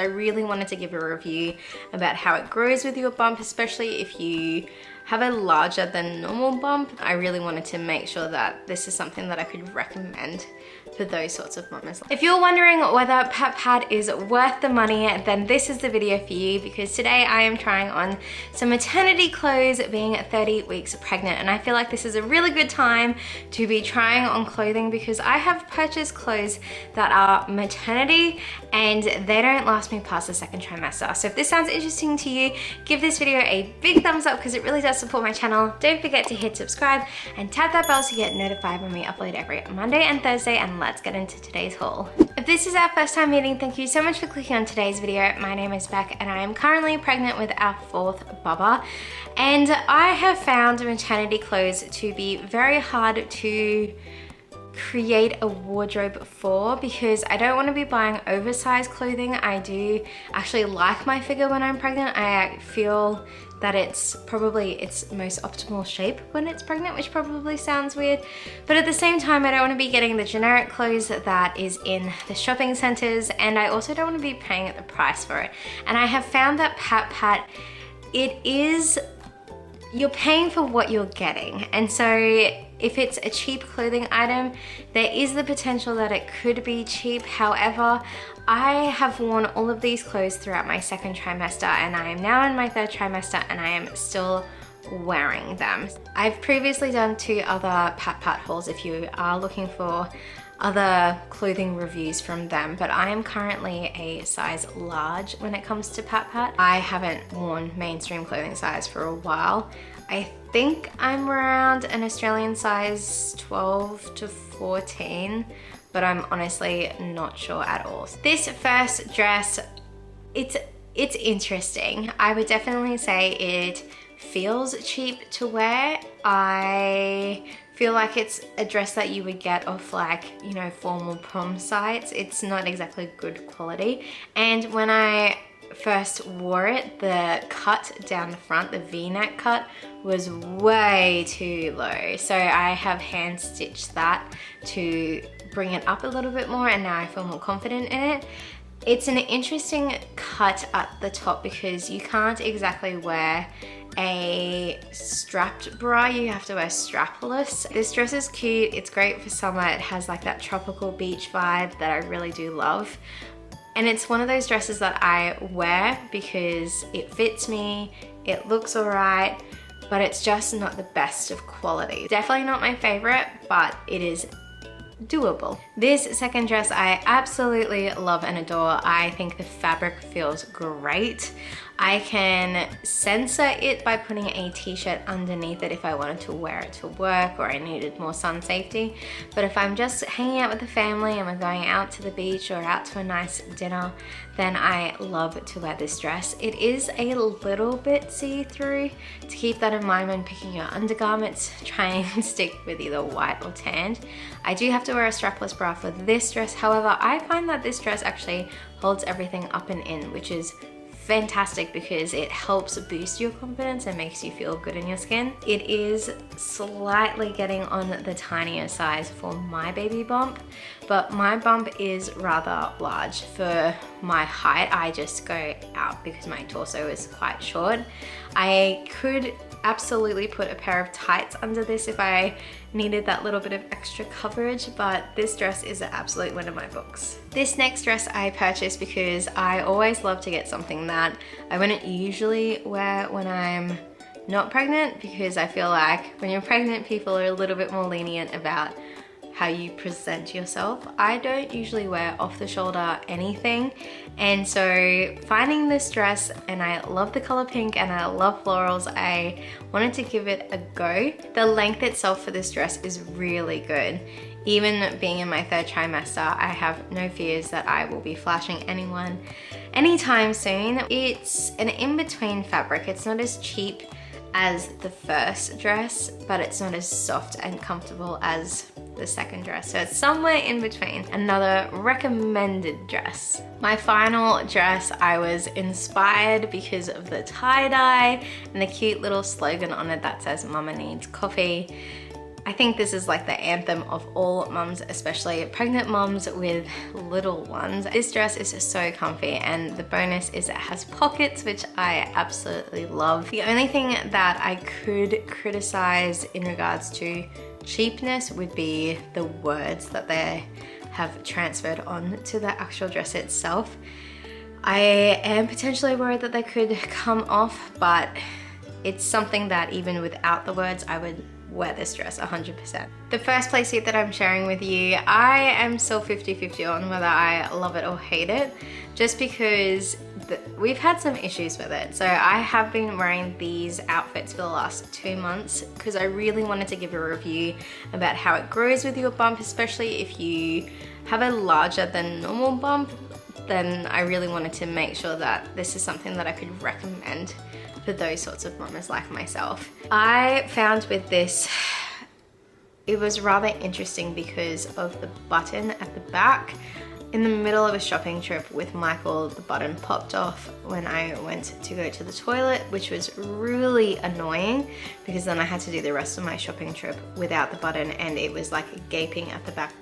I really wanted to give a review about how it grows with your bump, especially if you have a larger than normal bump. I really wanted to make sure that this is something that I could recommend for those sorts of mamas. If you're wondering whether Pat Pad is worth the money, then this is the video for you, because today I am trying on some maternity clothes being 30 weeks pregnant, and I feel like this is a really good time to be trying on clothing because I have purchased clothes that are maternity and they don't last me past the second trimester. So if this sounds interesting to you, give this video a big thumbs up because it really does support my channel. Don't forget to hit subscribe and tap that bell so you get notified when we upload every Monday and Thursday, and let's get into today's haul. If this is our first time meeting, thank you so much for clicking on today's video. My name is Beck and I am currently pregnant with our 4th bubba, and I have found maternity clothes to be very hard to create a wardrobe for because I don't want to be buying oversized clothing. I do actually like my figure when I'm pregnant. I feel that it's probably its most optimal shape when it's pregnant, which probably sounds weird. But at the same time, I don't want to be getting the generic clothes that is in the shopping centers, and I also don't want to be paying at the price for it. And I have found that Pat, you're paying for what you're getting. And so if it's a cheap clothing item, there is the potential that it could be cheap. However, I have worn all of these clothes throughout my second trimester, and I am now in my 3rd trimester and I am still wearing them. I've previously done 2 other Pat hauls if you are looking for other clothing reviews from them, but I am currently a size large when it comes to Pat. I haven't worn mainstream clothing size for a while. I think I'm around an Australian size 12 to 14, but I'm honestly not sure at all. This first dress, it's interesting. I would definitely say it feels cheap to wear. I feel like it's a dress that you would get off, like, you know, formal prom sites. It's not exactly good quality. And when I first wore it, the cut down the front, the V-neck cut, was way too low. So I have hand stitched that to bring it up a little bit more, and now I feel more confident in it. It's an interesting cut at the top because you can't exactly wear a strapped bra, you have to wear strapless. This dress is cute, it's great for summer, it has like that tropical beach vibe that I really do love. And it's one of those dresses that I wear because it fits me, it looks alright, but it's just not the best of quality. Definitely not my favorite, but it is doable. This second dress I absolutely love and adore. I think the fabric feels great. I can censor it by putting a t-shirt underneath it if I wanted to wear it to work or I needed more sun safety. But if I'm just hanging out with the family and we're going out to the beach or out to a nice dinner, then I love to wear this dress. It is a little bit see-through. To keep that in mind when picking your undergarments, try and stick with either white or tanned. I do have to wear a strapless bra for this dress. However, I find that this dress actually holds everything up and in, which is fantastic because it helps boost your confidence and makes you feel good in your skin. It is slightly getting on the tinier size for my baby bump, but my bump is rather large. For my height, I just go out because my torso is quite short. I could absolutely put a pair of tights under this if I needed that little bit of extra coverage, but this dress is an absolute winner in my books. This next dress I purchased because I always love to get something that I wouldn't usually wear when I'm not pregnant, because I feel like when you're pregnant, people are a little bit more lenient about how you present yourself. I don't usually wear off the shoulder anything, and so finding this dress, and I love the color pink and I love florals, I wanted to give it a go. The length itself for this dress is really good. Even being in my 3rd trimester, I have no fears that I will be flashing anyone anytime soon. It's an in-between fabric. It's not as cheap as the first dress, but it's not as soft and comfortable as the second dress. So it's somewhere in between. Another recommended dress. My final dress, I was inspired because of the tie-dye and the cute little slogan on it that says "Mama needs coffee." I think this is like the anthem of all mums, especially pregnant mums with little ones. This dress is so comfy, and the bonus is it has pockets, which I absolutely love. The only thing that I could criticize in regards to cheapness would be the words that they have transferred on to the actual dress itself. I am potentially worried that they could come off, but it's something that even without the words, I would wear this dress 100%. The first play suit that I'm sharing with you, I am still 50-50 on whether I love it or hate it, just because we've had some issues with it. So I have been wearing these outfits for the last 2 months because I really wanted to give a review about how it grows with your bump, especially if you have a larger than normal bump. Then I really wanted to make sure that this is something that I could recommend for those sorts of mamas like myself. I found with this, it was rather interesting because of the button at the back. In the middle of a shopping trip with Michael, the button popped off when I went to go to the toilet, which was really annoying because then I had to do the rest of my shopping trip without the button, and it was like gaping at the back.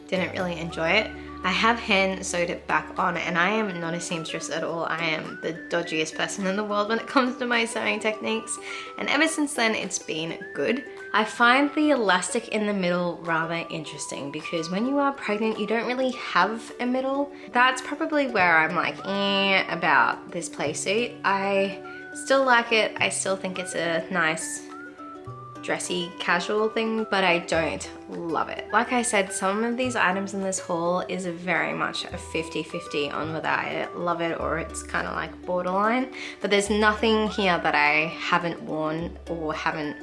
Didn't really enjoy it. I have hand sewed it back on, and I am not a seamstress at all. I am the dodgiest person in the world when it comes to my sewing techniques, and ever since then it's been good. I find the elastic in the middle rather interesting because when you are pregnant you don't really have a middle. That's probably where I'm like about this play suit. I still like it. I still think it's a nice dressy casual thing, but I don't love it. Like I said, some of these items in this haul is very much a 50-50 on whether I love it or it's kind of like borderline, but there's nothing here that I haven't worn or haven't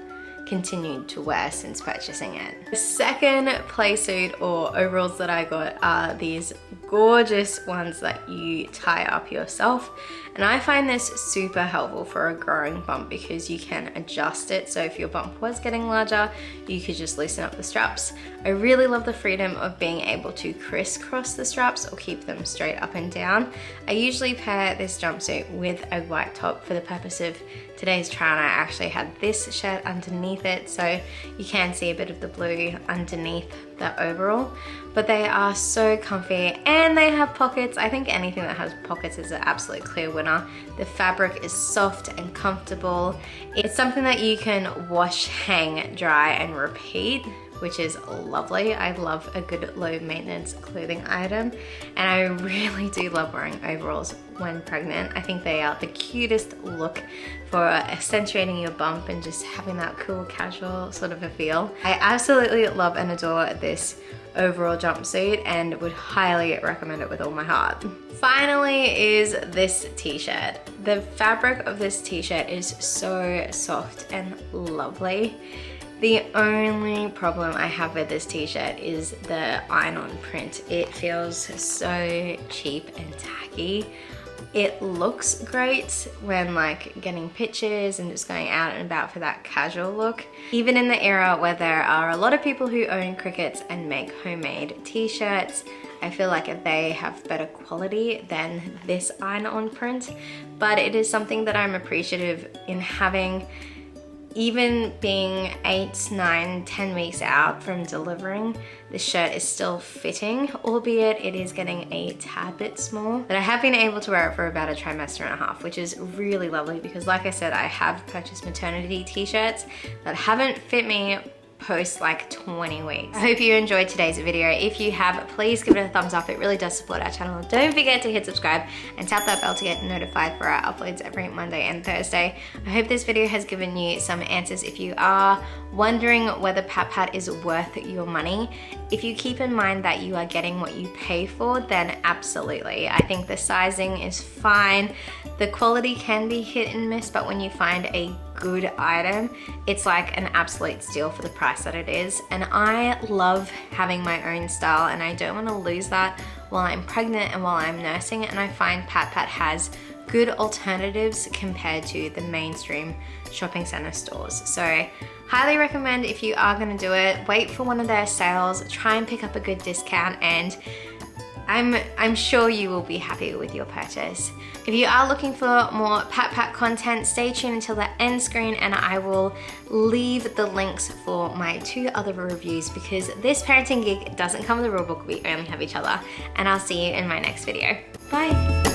continued to wear since purchasing it. The second play suit or overalls that I got are these gorgeous ones that you tie up yourself, and I find this super helpful for a growing bump because you can adjust it. So if your bump was getting larger, you could just loosen up the straps. I really love the freedom of being able to crisscross the straps or keep them straight up and down. I usually pair this jumpsuit with a white top. For the purpose of today's try on, I actually had this shirt underneath it, so you can see a bit of the blue underneath the overall, but they are so comfy and they have pockets. I think anything that has pockets is an absolute clear winner. The fabric is soft and comfortable. It's something that you can wash, hang, dry and repeat, which is lovely. I love a good low maintenance clothing item, and I really do love wearing overalls when pregnant. I think they are the cutest look for accentuating your bump and just having that cool casual sort of a feel. I absolutely love and adore this overall jumpsuit and would highly recommend it with all my heart. Finally is this t-shirt. The fabric of this t-shirt is so soft and lovely. The only problem I have with this t-shirt is the iron-on print. It feels so cheap and tacky. It looks great when like getting pictures and just going out and about for that casual look. Even in the era where there are a lot of people who own crickets and make homemade t-shirts, I feel like they have better quality than this iron-on print, but it is something that I'm appreciative in having. Even being 8, 9, 10 weeks out from delivering, the shirt is still fitting, albeit it is getting a tad bit small. But I have been able to wear it for about a trimester and a half, which is really lovely because like I said, I have purchased maternity t-shirts that haven't fit me post like 20 weeks. I hope you enjoyed today's video. If you have, please give it a thumbs up. It really does support our channel. Don't forget to hit subscribe and tap that bell to get notified for our uploads every Monday and Thursday. I hope this video has given you some answers if you are wondering whether Pat is worth your money. If you keep in mind that you are getting what you pay for, then absolutely. I think the sizing is fine. The quality can be hit and miss, but when you find a good item, it's like an absolute steal for the price that it is. And I love having my own style, and I don't want to lose that while I'm pregnant and while I'm nursing. And I find Pat has good alternatives compared to the mainstream shopping center stores. So highly recommend if you are going to do it, wait for one of their sales, try and pick up a good discount, and I'm sure you will be happy with your purchase. If you are looking for more Pat content, stay tuned until the end screen and I will leave the links for my 2 other reviews because this parenting gig doesn't come with a rule book, we only have each other. And I'll see you in my next video. Bye.